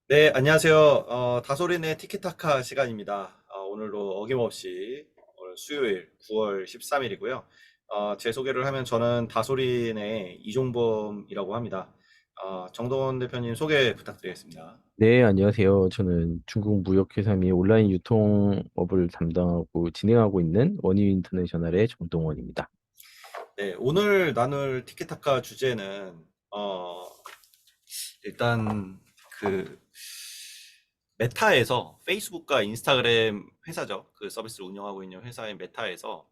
네, 안녕하세요. 다솔인의 티키타카 시간입니다. 오늘도 어김없이 오늘 수요일 9월 13일이고요. 제 소개를 하면 저는 다솔인의 이종범이라고 합니다. 정동원 대표님 소개 부탁드리겠습니다. 네, 안녕하세요. 저는 중국 무역회사 및 온라인 유통업을 담당하고 진행하고 있는 원유 인터내셔널의 정동원입니다. 네, 오늘 나눌 티키타카 주제는 일단 그 메타에서 페이스북과 인스타그램 회사죠. 그 서비스를 운영하고 있는 회사인 메타에서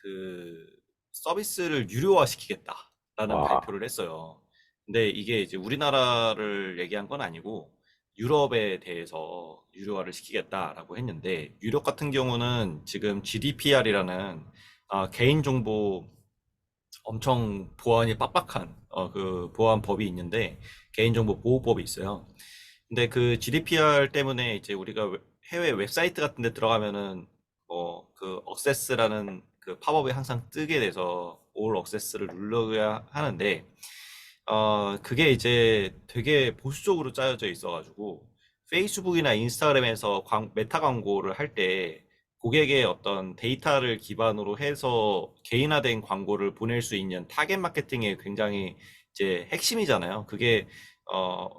그 서비스를 유료화 시키겠다라는 와, 발표를 했어요. 근데 이게 이제 우리나라를 얘기한 건 아니고 유럽에 대해서 유료화를 시키겠다라고 했는데 유럽 같은 경우는 지금 GDPR이라는 개인정보 엄청 보안이 빡빡한 그 보안법이 있는데 개인정보 보호법이 있어요. 근데 그 GDPR 때문에 이제 우리가 해외 웹사이트 같은 데 들어가면은 그 억세스라는 그 팝업이 항상 뜨게 돼서 올 억세스를 누르야 하는데 그게 이제 되게 보수적으로 짜여져 있어가지고 페이스북이나 인스타그램에서 메타 광고를 할 때 고객의 어떤 데이터를 기반으로 해서 개인화된 광고를 보낼 수 있는 타겟 마케팅의 굉장히 이제 핵심이잖아요. 그게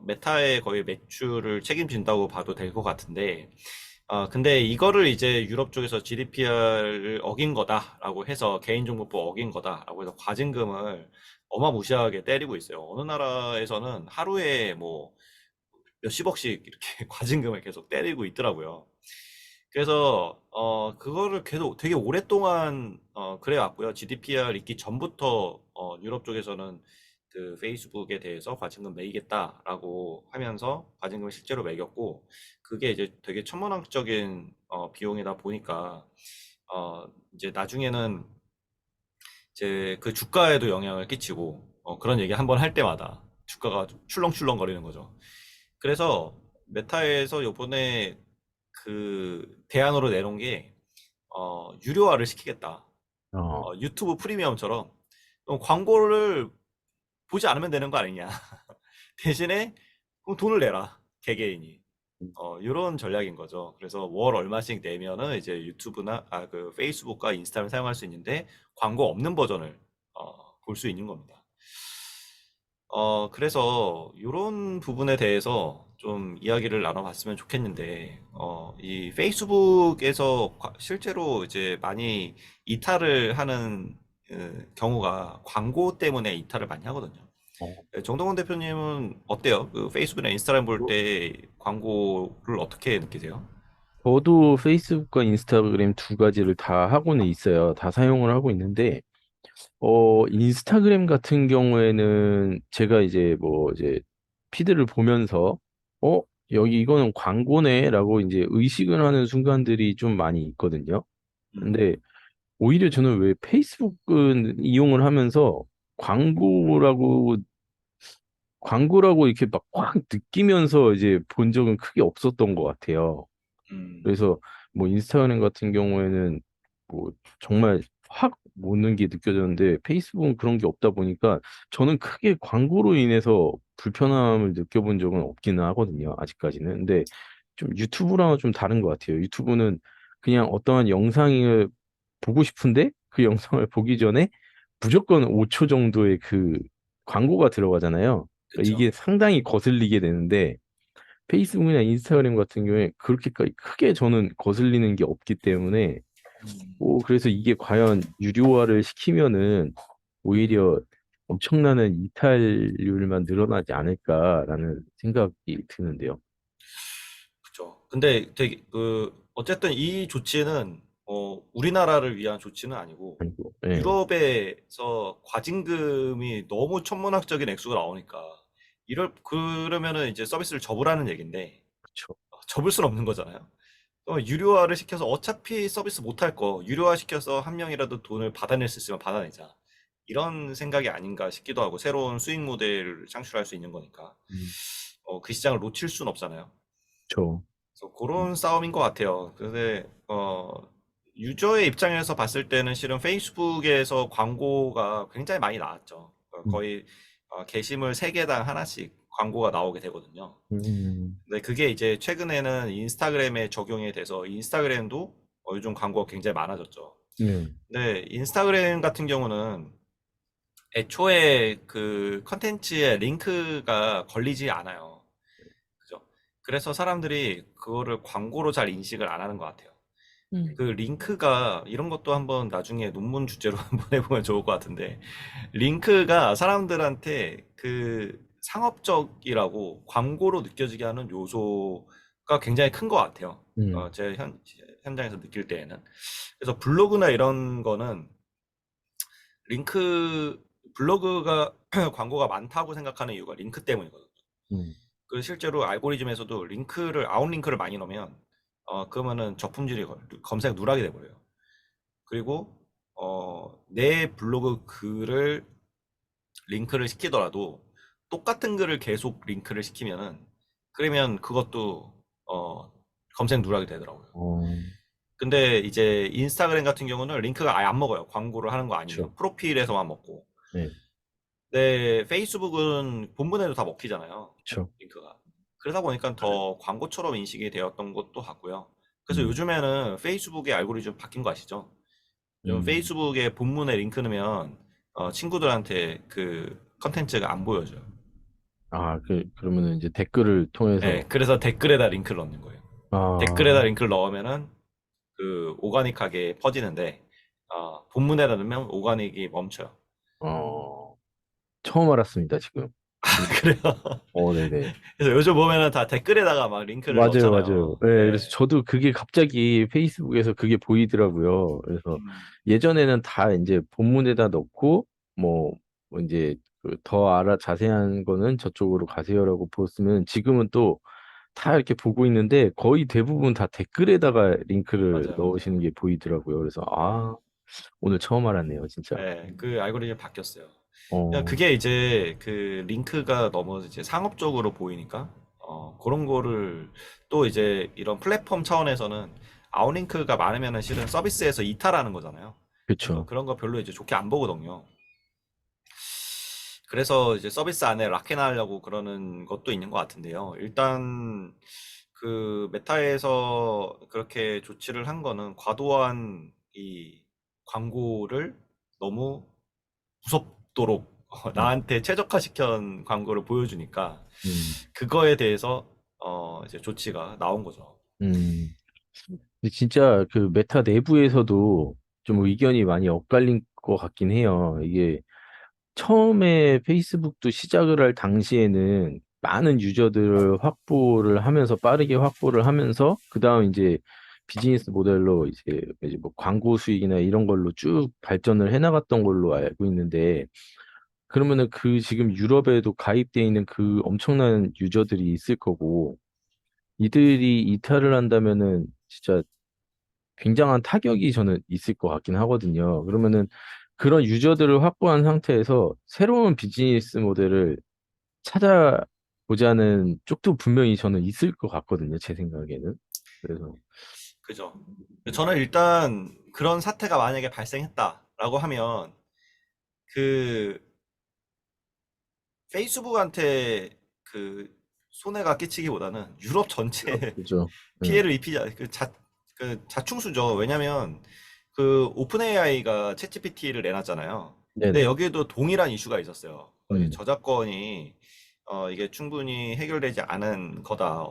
메타의 거의 매출을 책임진다고 봐도 될 것 같은데 근데 이거를 이제 유럽 쪽에서 GDPR을 어긴 거다라고 해서 개인정보법 어긴 거다라고 해서 과징금을 어마무시하게 때리고 있어요. 어느 나라에서는 하루에 뭐 몇십억씩 이렇게 과징금을 계속 때리고 있더라고요. 그래서 그거를 계속 되게 오랫동안 그래 왔고요. GDPR 있기 전부터 유럽 쪽에서는 그 페이스북에 대해서 과징금 매기겠다라고 하면서 과징금을 실제로 매겼고 그게 이제 되게 천문학적인 비용이다 보니까 이제 나중에는 이제 그 주가에도 영향을 끼치고 그런 얘기 한번 할 때마다 주가가 출렁출렁 거리는 거죠. 그래서 메타에서 요번에 그 대안으로 내놓은 게 유료화를 시키겠다. 어, 유튜브 프리미엄처럼 광고를 보지 않으면 되는 거 아니냐. 대신에 그럼 돈을 내라. 개개인이. 이런 전략인 거죠. 그래서 월 얼마씩 내면은 이제 유튜브나 그 페이스북과 인스타를 사용할 수 있는데 광고 없는 버전을 볼 수 있는 겁니다. 그래서 이런 부분에 대해서 좀 이야기를 나눠봤으면 좋겠는데, 이 페이스북에서 실제로 이제 많이 이탈을 하는 경우가 광고 때문에 이탈을 많이 하거든요. 어. 정동원 대표님은 어때요? 그 페이스북이나 인스타그램 볼 때 광고를 어떻게 느끼세요? 저도 페이스북과 인스타그램 두 가지를 다 하고는 있어요. 다 사용을 하고 있는데, 인스타그램 같은 경우에는 제가 이제 뭐 이제 피드를 보면서, 어, 여기 이거는 광고네라고 이제 의식을 하는 순간들이 좀 많이 있거든요. 음, 근데 오히려 저는 왜 페이스북은 이용을 하면서 광고라고 광고라고 이렇게 막 확 느끼면서 이제 본 적은 크게 없었던 것 같아요. 음, 그래서 뭐 인스타그램 같은 경우에는 뭐 정말 확 오는 게 느껴졌는데 페이스북은 그런 게 없다 보니까 저는 크게 광고로 인해서 불편함을 느껴본 적은 없기는 하거든요. 아직까지는. 근데 좀 유튜브랑은 좀 다른 것 같아요. 유튜브는 그냥 어떠한 영상을 보고 싶은데 그 영상을 보기 전에 무조건 5초 정도의 그 광고가 들어가잖아요. 그러니까 그쵸. 이게 상당히 거슬리게 되는데 페이스북이나 인스타그램 같은 경우에 그렇게까지 크게 저는 거슬리는 게 없기 때문에 그래서 이게 과연 유료화를 시키면은 오히려 엄청나는 이탈률만 늘어나지 않을까라는 생각이 드는데요. 그죠. 근데 되게 어쨌든 이 조치는 우리나라를 위한 조치는 아니고 아니고, 예, 유럽에서 과징금이 너무 천문학적인 액수가 나오니까 그러면은 이제 서비스를 접으라는 얘긴데 그렇죠. 접을 수는 없는 거잖아요. 유료화를 시켜서 어차피 서비스 못 할 거 유료화 시켜서 한 명이라도 돈을 받아낼 수 있으면 받아내자. 이런 생각이 아닌가 싶기도 하고 새로운 수익 모델을 창출할 수 있는 거니까 그 시장을 놓칠 수는 없잖아요. 그렇죠. 그래서 그런 싸움인 것 같아요. 근데 유저의 입장에서 봤을 때는 실은 페이스북에서 광고가 굉장히 많이 나왔죠. 음, 거의 게시물 3개당 하나씩 광고가 나오게 되거든요. 음, 근데 그게 이제 최근에는 인스타그램에 적용이 돼서 인스타그램도 요즘 광고가 굉장히 많아졌죠. 네, 근데 인스타그램 같은 경우는 애초에 그 컨텐츠에 링크가 걸리지 않아요. 그죠? 그래서 사람들이 그거를 광고로 잘 인식을 안 하는 것 같아요. 그 링크가 이런 것도 한번 나중에 논문 주제로 한번 해보면 좋을 것 같은데, 링크가 사람들한테 그 상업적이라고 광고로 느껴지게 하는 요소가 굉장히 큰 것 같아요. 음, 제 현장에서 느낄 때에는. 그래서 블로그나 이런 거는 링크, 블로그가 광고가 많다고 생각하는 이유가 링크 때문이거든요. 음, 그 실제로 알고리즘에서도 아웃링크를 많이 넣으면, 그러면은 저품질이 검색 누락이 돼버려요. 그리고, 내 블로그 글을 링크를 시키더라도 똑같은 글을 계속 링크를 시키면은, 그러면 그것도, 어, 검색 누락이 되더라고요. 어, 근데 이제 인스타그램 같은 경우는 링크가 아예 안 먹어요. 광고를 하는 거 그쵸. 아니면. 프로필에서만 먹고. 네, 근데 페이스북은 본문에도 다 먹히잖아요. 그쵸. 링크가. 그러다 보니까 더 광고처럼 인식이 되었던 것도 같고요. 그래서 음, 요즘에는 페이스북의 알고리즘 바뀐 거 아시죠? 요즘 음. 페이스북에 본문에 링크 넣으면 친구들한테 그 컨텐츠가 안 보여져요. 아, 그러면은 이제 댓글을 네, 통해서, 그래서 댓글에다 링크를 넣는 거예요. 댓글에다 아, 링크를 넣으면은 그 오가닉하게 퍼지는데, 본문에다 넣으면 오가닉이 멈춰요. 어, 처음 알았습니다, 지금. 그래요. 네네. 그래서 요즘 보면은 다 댓글에다가 막 링크를 맞아요, 맞아요. 넣잖아요. 네, 그래서 네. 저도 그게 갑자기 페이스북에서 그게 보이더라고요. 그래서 음, 예전에는 다 이제 본문에다 넣고, 뭐 이제 그더 자세한 거는 저쪽으로 가세요라고 보았으면 지금은 또 다 이렇게 보고 있는데 거의 대부분 다 댓글에다가 링크를 맞아요, 넣으시는 맞아요. 게 보이더라고요. 그래서 오늘 처음 알았네요, 진짜. 네, 그 알고리즘이 바뀌었어요. 그냥 어, 그게 이제 그 링크가 너무 이제 상업적으로 보이니까, 그런 거를 또 이제 이런 플랫폼 차원에서는 아웃링크가 많으면은 실은 서비스에서 이탈하는 거잖아요. 그래서 그렇죠. 그런 거 별로 이제 좋게 안 보거든요. 그래서 이제 서비스 안에 락인하려고 그러는 것도 있는 것 같은데요. 일단 그 메타에서 그렇게 조치를 한 거는 과도한 이 광고를 너무 무섭도록 음, 나한테 최적화시킨 광고를 보여주니까 음, 그거에 대해서 이제 조치가 나온 거죠. 음. 근데 진짜 그 메타 내부에서도 좀 의견이 많이 엇갈린 것 같긴 해요. 이게 처음에 페이스북도 시작을 할 당시에는 많은 유저들을 확보를 하면서 빠르게 확보를 하면서 그다음 이제 비즈니스 모델로 이제 뭐 광고 수익이나 이런 걸로 쭉 발전을 해나갔던 걸로 알고 있는데 그러면은 그 지금 유럽에도 가입돼 있는 그 엄청난 유저들이 있을 거고 이들이 이탈을 한다면은 진짜 굉장한 타격이 저는 있을 것 같긴 하거든요. 그러면은 그런 유저들을 확보한 상태에서 새로운 비즈니스 모델을 찾아보자는 쪽도 분명히 저는 있을 것 같거든요. 제 생각에는. 그래서, 그죠? 저는 일단 그런 사태가 만약에 발생했다라고 하면 그 페이스북한테 그 손해가 끼치기보다는 유럽 전체에 그죠. 네. 피해를 입히자 그 자충수죠. 왜냐면 그 오픈 AI가 챗GPT를 내놨잖아요. 근데 네네. 여기에도 동일한 이슈가 있었어요. 이 음, 저작권이 이게 충분히 해결되지 않은 거다.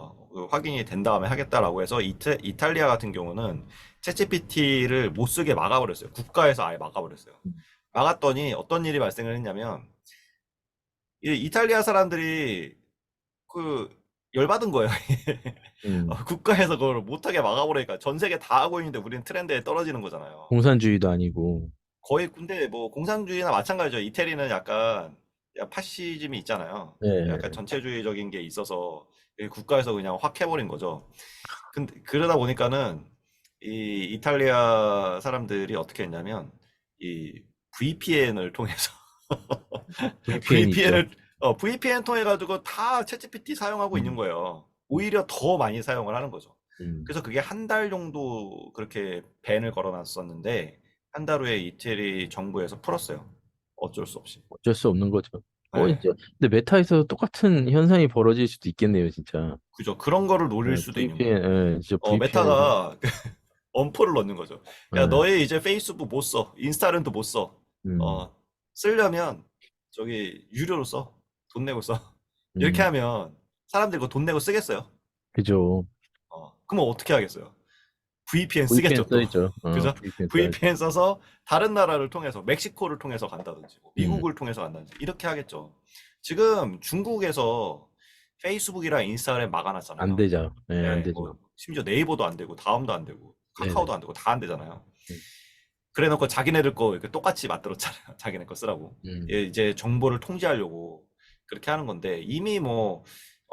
확인이 된 다음에 하겠다라고 해서 이탈리아 같은 경우는 챗GPT를 못 쓰게 막아버렸어요. 국가에서 아예 막아버렸어요. 막았더니 어떤 일이 발생을 했냐면 이 이탈리아 사람들이 그 열받은 거예요. 음. 국가에서 그걸 못하게 막아버리니까 전 세계 다 하고 있는데 우리는 트렌드에 떨어지는 거잖아요. 공산주의도 아니고. 거의 근데 뭐 공산주의나 마찬가지죠. 이태리는 약간 파시즘이 있잖아요. 약간 네. 전체주의적인 게 있어서 이 국가에서 그냥 확 해버린 거죠. 근데 그러다 보니까는 이 이탈리아 사람들이 어떻게 했냐면 이 VPN을 통해서 VPN이 있죠. VPN 통해 가지고 다 챗GPT 사용하고 있는 음, 거예요. 오히려 더 많이 사용을 하는 거죠. 음. 그래서 그게 한 달 정도 그렇게 밴을 걸어놨었는데 한 달 후에 이태리 정부에서 풀었어요. 어쩔 수 없이. 어쩔 수 없는 거죠. 네. 진짜. 근데 메타에서 똑같은 현상이 벌어질 수도 있겠네요, 진짜. 그죠. 그런 거를 노릴 수도 있는 거예요. VPN, 진짜 VPN에서. 메타가 엄포를 넣는 거죠. 야, 너희 이제 페이스북 못 써. 인스타그램도 못 써. 음, 쓰려면 저기 유료로 써. 돈 내고 써. 이렇게 음, 하면 사람들이 그거 돈 내고 쓰겠어요? 그죠. 그러면 어떻게 하겠어요? VPN VPN 쓰겠죠, 또. 써있죠. 그죠? VPN 써있죠. VPN 써서 다른 나라를 통해서, 멕시코를 통해서 간다든지, 뭐 음, 미국을 통해서 간다든지, 이렇게 하겠죠. 지금 중국에서 페이스북이랑 인스타그램 안 막아놨잖아요. 되죠. 네, 안 네, 되죠. 뭐, 심지어 네이버도 안 되고, 다음도 안 되고, 네네. 카카오도 안 되고, 다 안 되잖아요. 음, 그래 놓고 자기네들 거 이렇게 똑같이 만들었잖아요. 자기네 거 쓰라고. 음. 예, 이제 정보를 통제하려고 그렇게 하는 건데, 이미 뭐,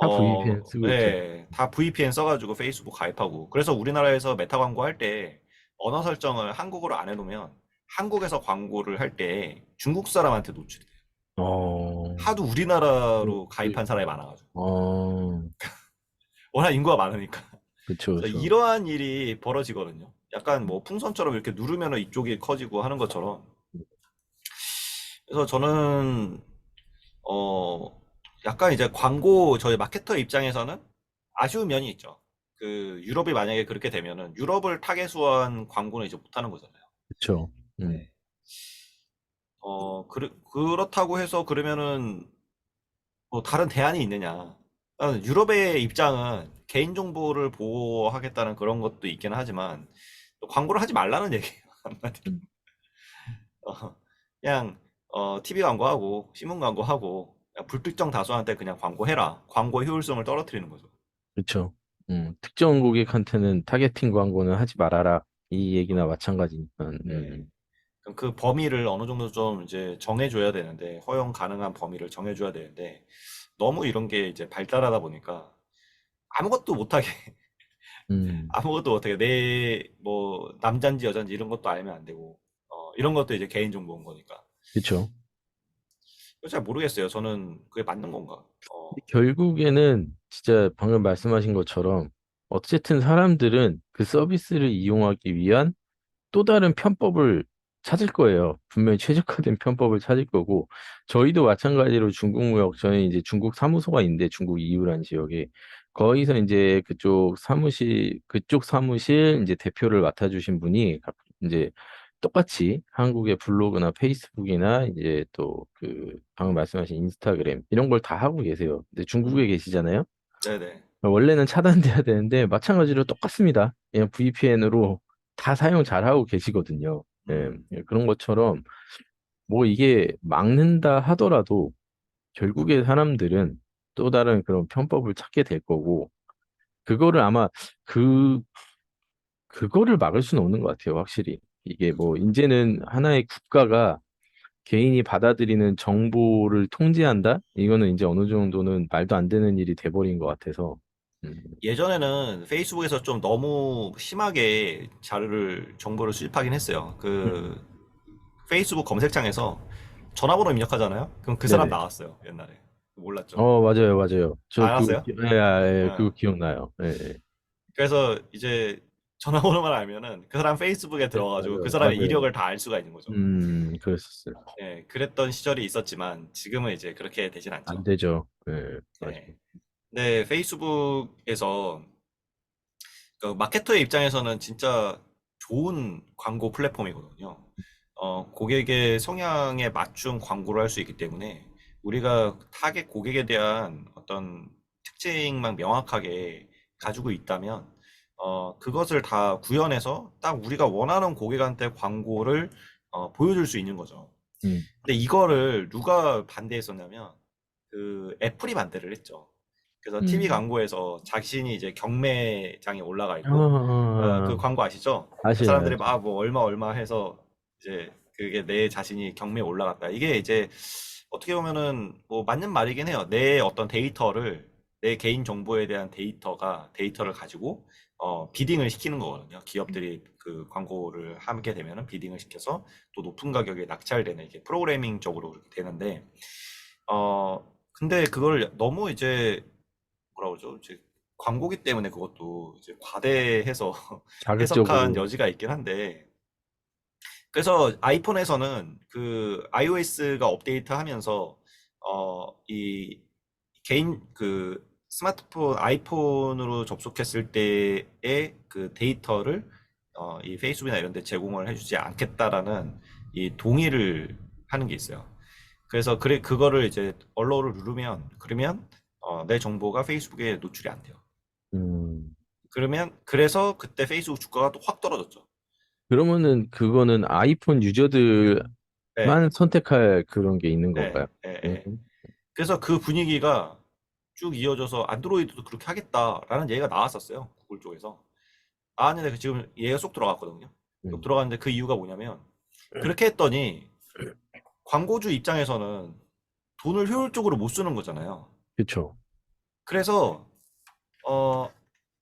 다 VPN 쓰고 있죠. 예, 다 VPN 써가지고 페이스북 가입하고. 그래서 우리나라에서 메타 광고 할 때 언어 설정을 한국어로 안 해놓으면 한국에서 광고를 할 때 중국 사람한테 노출이 돼요. 어, 하도 그, 우리나라로 그, 가입한 사람이 많아가지고. 어, 워낙 인구가 많으니까. 그쵸, 그래서 그쵸. 이러한 일이 벌어지거든요. 약간 뭐 풍선처럼 이렇게 누르면 이쪽이 커지고 하는 것처럼. 그래서 저는 어 약간 이제 광고 저희 마케터 입장에서는 아쉬운 면이 있죠. 그 유럽이 만약에 그렇게 되면은 유럽을 타겟으로 광고는 이제 못 하는 거잖아요. 그쵸. 네. 그렇다고 해서 그러면은 뭐 다른 대안이 있느냐? 유럽의 입장은 개인정보를 보호하겠다는 그런 것도 있기는 하지만 또 광고를 하지 말라는 얘기예요. 한마디로. 음, 어, 그냥 TV 광고하고 신문 광고하고 그냥 불특정 다수한테 그냥 광고해라. 광고 효율성을 떨어뜨리는 거죠. 그쵸. 특정 고객한테는 타겟팅 광고는 하지 말아라. 이 얘기나 마찬가지니까. 네. 그럼 그 범위를 어느 정도 좀 이제 정해줘야 되는데 허용 가능한 범위를 정해줘야 되는데 너무 이런 게 이제 발달하다 보니까 아무것도 못하게 음, 아무것도 못하게 내 뭐 남잔지 여잔지 이런 것도 알면 안 되고 이런 것도 이제 개인 정보인 거니까 그쵸. 잘 모르겠어요. 저는 그게 맞는 건가? 결국에는 진짜 방금 말씀하신 것처럼 어쨌든 사람들은 그 서비스를 이용하기 위한 또 다른 편법을 찾을 거예요. 분명히 최적화된 편법을 찾을 거고, 저희도 마찬가지로 중국 무역, 저는 이제 중국 사무소가 있는데, 중국 이유란 지역에, 거기서 이제 그쪽 사무실 이제 대표를 맡아주신 분이 이제 똑같이 한국의 블로그나 페이스북이나 이제 또 그 방금 말씀하신 인스타그램 이런 걸 다 하고 계세요. 근데 중국에 음, 계시잖아요. 네네. 원래는 차단돼야 되는데 마찬가지로 똑같습니다. 그냥 VPN으로 다 사용 잘하고 계시거든요. 예, 음. 예, 그런 것처럼 뭐 이게 막는다 하더라도 결국에 사람들은 또 다른 그런 편법을 찾게 될 거고 그거를 아마 그 그거를 막을 수는 없는 것 같아요. 확실히 이게 뭐 그죠. 이제는 하나의 국가가 개인이 받아들이는 정보를 통제한다? 이거는 이제 어느 정도는 말도 안 되는 일이 돼버린 것 같아서. 음, 예전에는 페이스북에서 좀 너무 심하게 정보를 수집하긴 했어요. 그 음, 페이스북 검색창에서 전화번호 입력하잖아요. 그럼 그 사람 네네. 나왔어요. 옛날에. 몰랐죠? 맞아요, 맞아요. 안 왔어요? 그거 어. 기억나요. 예, 예. 그래서 이제 전화번호만 알면은 그 사람 페이스북에 네, 들어가지고 그 맞아요, 사람의 맞아요. 이력을 다 알 수가 있는 거죠. 그랬었어요. 예, 그랬던 시절이 있었지만 지금은 이제 그렇게 되진 안 않죠. 되죠. 예, 예. 맞아요. 근데 페이스북에서 그 마케터의 입장에서는 진짜 좋은 광고 플랫폼이거든요. 고객의 성향에 맞춘 광고를 할 수 있기 때문에 우리가 타겟 고객에 대한 어떤 특징만 명확하게 가지고 있다면, 그것을 다 구현해서 딱 우리가 원하는 고객한테 광고를 보여줄 수 있는 거죠. 음. 근데 이거를 누가 반대했었냐면 그 애플이 반대를 했죠. 그래서 TV 음. 광고에서 자신이 이제 경매장에 올라가 아, 있고 그 광고 아시죠? 그 아시죠, 사람들이 아시죠. 막 뭐 얼마 얼마 해서 이제 그게 내 자신이 경매에 올라갔다. 이게 이제 어떻게 보면은 뭐 맞는 말이긴 해요. 내 어떤 데이터를 내 개인 정보에 대한 데이터를 가지고 비딩을 시키는 거거든요. 기업들이 그 광고를 하게 되면은 비딩을 시켜서 또 높은 가격에 낙찰되는 이게 프로그래밍적으로 그렇게 되는데 근데 그걸 너무 이제 뭐라 그러죠? 이제 광고기 때문에 그것도 이제 과대해서 해석한 자극적으로. 여지가 있긴 한데 그래서 아이폰에서는 그 iOS가 업데이트하면서 이 개인 그 스마트폰 아이폰으로 접속했을 때의 그 데이터를 이 페이스북이나 이런 데 제공을 해주지 않겠다라는 이 동의를 하는 게 있어요. 그래서 그래 그거를 이제 언로를 누르면 그러면 내 정보가 페이스북에 노출이 안 돼요. 음. 그러면 그래서 그때 페이스북 주가가 또 확 떨어졌죠. 그러면은 그거는 아이폰 유저들만 네, 선택할 그런 게 있는 네, 건가요? 네, 음. 네. 그래서 그 분위기가 쭉 이어져서 안드로이드도 그렇게 하겠다라는 얘기가 나왔었어요. 구글 쪽에서. 아, 근데 지금 얘가 쏙 들어갔거든요. 쏙 음. 들어갔는데 그 이유가 뭐냐면 그렇게 했더니 광고주 입장에서는 돈을 효율적으로 못 쓰는 거잖아요. 그쵸. 그래서 어,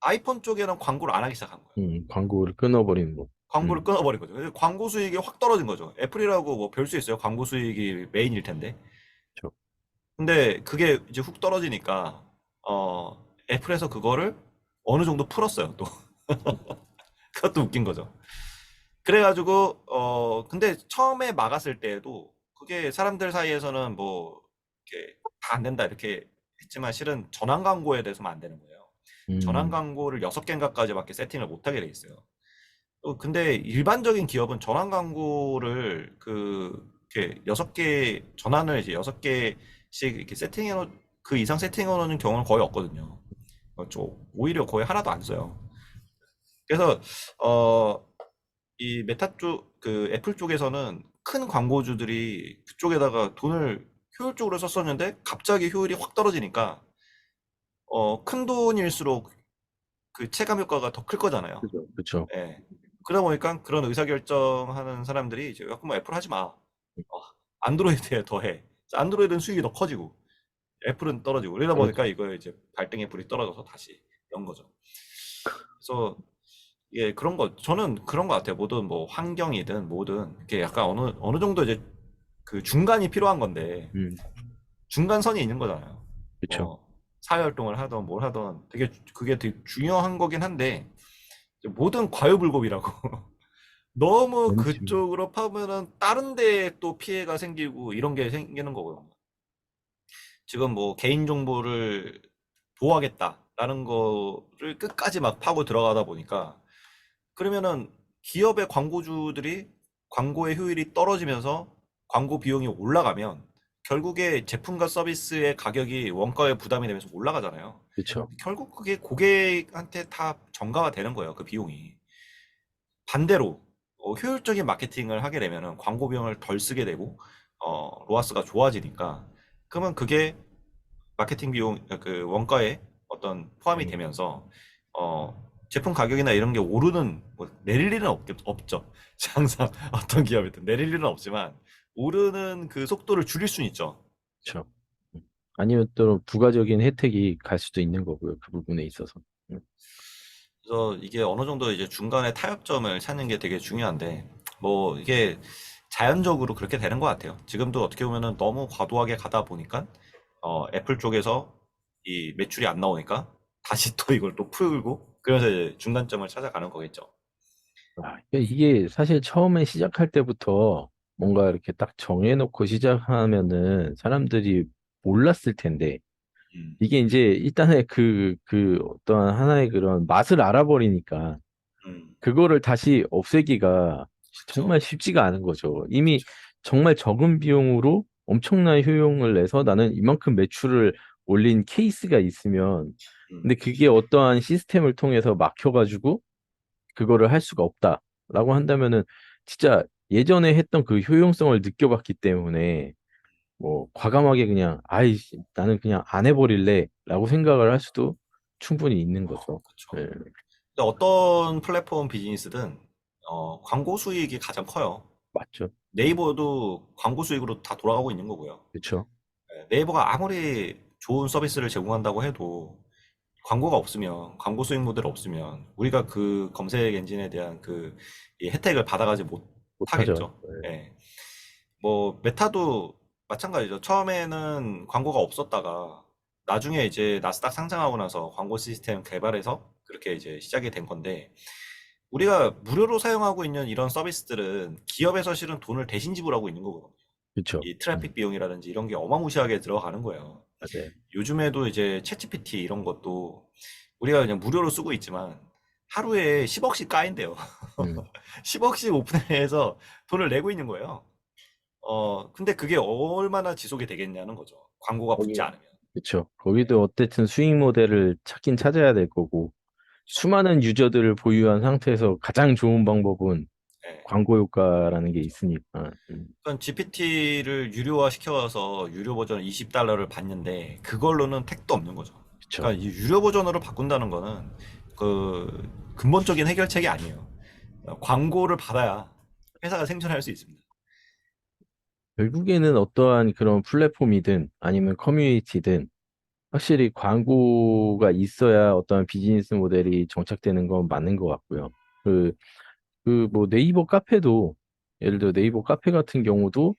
아이폰 쪽에는 광고를 안 하기 시작한 거예요. 광고를 끊어버리는 거. 광고를 음. 끊어버린 거죠. 그래서 광고 수익이 확 떨어진 거죠. 애플이라고 뭐 별 수 있어요. 광고 수익이 메인일 텐데. 그쵸. 근데 그게 이제 훅 떨어지니까 애플에서 그거를 어느 정도 풀었어요. 또 그것도 웃긴 거죠. 그래가지고 근데 처음에 막았을 때에도 그게 사람들 사이에서는 뭐 이렇게 다 안 된다 이렇게 했지만 실은 전환 광고에 대해서만 안 되는 거예요. 전환 음. 광고를 6개인가까지밖에 세팅을 못 하게 돼 있어요. 근데 일반적인 기업은 전환 광고를 이렇게 6개 전환을 이제 6개씩 이렇게 세팅해 놓 그 이상 세팅해 놓는 경우는 거의 없거든요. 오히려 거의 하나도 안 써요. 그래서 어 이 메타 쪽, 그 애플 쪽에서는 큰 광고주들이 그쪽에다가 돈을 효율적으로 썼었는데 갑자기 효율이 확 떨어지니까 큰 돈일수록 그 체감 효과가 더 클 거잖아요. 그죠. 그쵸. 예. 그러다 보니까 그런 의사결정하는 사람들이 이제 그럼 애플 하지 마. 안드로이드에 더 해. 안드로이드는 수익이 더 커지고 애플은 떨어지고 그러다 그렇죠. 보니까 이거 이제 발등 애플이 떨어져서 다시 연 거죠. 그래서 예, 그런 거, 저는 그런 거 같아요. 뭐든 뭐 환경이든 뭐든 이게 약간 어느 정도 이제 그 중간이 필요한 건데 음. 중간선이 있는 거잖아요. 그쵸. 뭐 사회활동을 하던 뭘 하던 그게 되게 중요한 거긴 한데 이제 모든 과유불급이라고 너무 왠지. 그쪽으로 파면은 다른 데에 또 피해가 생기고 이런 게 생기는 거거든요. 지금 뭐 개인정보를 보호하겠다라는 거를 끝까지 막 파고 들어가다 보니까 그러면은 기업의 광고주들이 광고의 효율이 떨어지면서 광고 비용이 올라가면 결국에 제품과 서비스의 가격이 원가에 부담이 되면서 올라가잖아요. 그쵸. 결국 그게 고객한테 다 전가가 되는 거예요, 그 비용이. 반대로 효율적인 마케팅을 하게 되면은 광고 비용을 덜 쓰게 되고 로아스가 좋아지니까 그러면 그게 마케팅 비용 그 원가에 어떤 포함이 음. 되면서 제품 가격이나 이런 게 오르는 뭐 내릴 일은 없죠. 항상 어떤 기업이든 내릴 일은 없지만 오르는 그 속도를 줄일 수는 있죠. 그쵸. 음. 아니면 또 부가적인 혜택이 갈 수도 있는 거고요. 그 부분에 있어서. 음. 그래서 이게 어느 정도 이제 중간에 타협점을 찾는 게 되게 중요한데 뭐 이게 자연적으로 그렇게 되는 것 같아요. 지금도 어떻게 보면은 너무 과도하게 가다 보니까 애플 쪽에서 이 매출이 안 나오니까 다시 또 이걸 또 풀고 그래서 이제 중간점을 찾아가는 거겠죠. 이게 사실 처음에 시작할 때부터 뭔가 이렇게 딱 정해놓고 시작하면은 사람들이 몰랐을 텐데, 음, 이게 이제 일단은 그 어떠한 하나의 그런 맛을 알아버리니까 그거를 다시 없애기가 그쵸, 정말 쉽지가 않은 거죠. 이미 그쵸. 정말 적은 비용으로 엄청난 효용을 내서 나는 이만큼 매출을 올린 케이스가 있으면, 음, 근데 그게 어떠한 시스템을 통해서 막혀가지고 그거를 할 수가 없다라고 한다면은 진짜 예전에 했던 그 효용성을 느껴봤기 때문에 뭐 과감하게 그냥 아이씨 나는 그냥 안 해버릴래라고 생각을 할 수도 충분히 있는 거죠. 그쵸. 네, 근데 어떤 플랫폼 비즈니스든 광고 수익이 가장 커요. 맞죠. 네이버도 광고 수익으로 다 돌아가고 있는 거고요. 그렇죠. 예, 네이버가 아무리 좋은 서비스를 제공한다고 해도 광고가 없으면 광고 수익 모델 없으면 우리가 그 검색 엔진에 대한 이 혜택을 받아가지 못하죠. 못하겠죠. 예. 뭐 메타도 마찬가지죠. 처음에는 광고가 없었다가 나중에 이제 나스닥 상장하고 나서 광고 시스템 개발해서 그렇게 이제 시작이 된 건데 우리가 무료로 사용하고 있는 이런 서비스들은 기업에서 실은 돈을 대신 지불하고 있는 거거든요. 그쵸. 이 트래픽 비용이라든지 이런 게 어마무시하게 들어가는 거예요. 맞아요. 요즘에도 이제 챗GPT 이런 것도 우리가 그냥 무료로 쓰고 있지만 하루에 10억씩 까인대요. 음, 10억씩 오픈해서 돈을 내고 있는 거예요. 근데 그게 얼마나 지속이 되겠냐는 거죠. 광고가 붙지 거기, 않으면. 그쵸. 네, 거기도 어쨌든 수익 모델을 찾긴 찾아야 될 거고, 그렇죠. 수많은 유저들을 보유한 상태에서 가장 좋은 방법은 네. 광고 효과라는 게 있으니까. 그러니까 GPT를 유료화 시켜서 유료 버전 20달러를 받는데 그걸로는 택도 없는 거죠. 그쵸. 그러니까 이 유료 버전으로 바꾼다는 거는 그 근본적인 해결책이 아니에요. 광고를 받아야 회사가 생존할 수 있습니다. 결국에는 어떠한 그런 플랫폼이든 아니면 커뮤니티든 확실히 광고가 있어야 어떠한 비즈니스 모델이 정착되는 건 맞는 것 같고요. 그, 뭐 네이버 카페도 예를 들어 네이버 카페 같은 경우도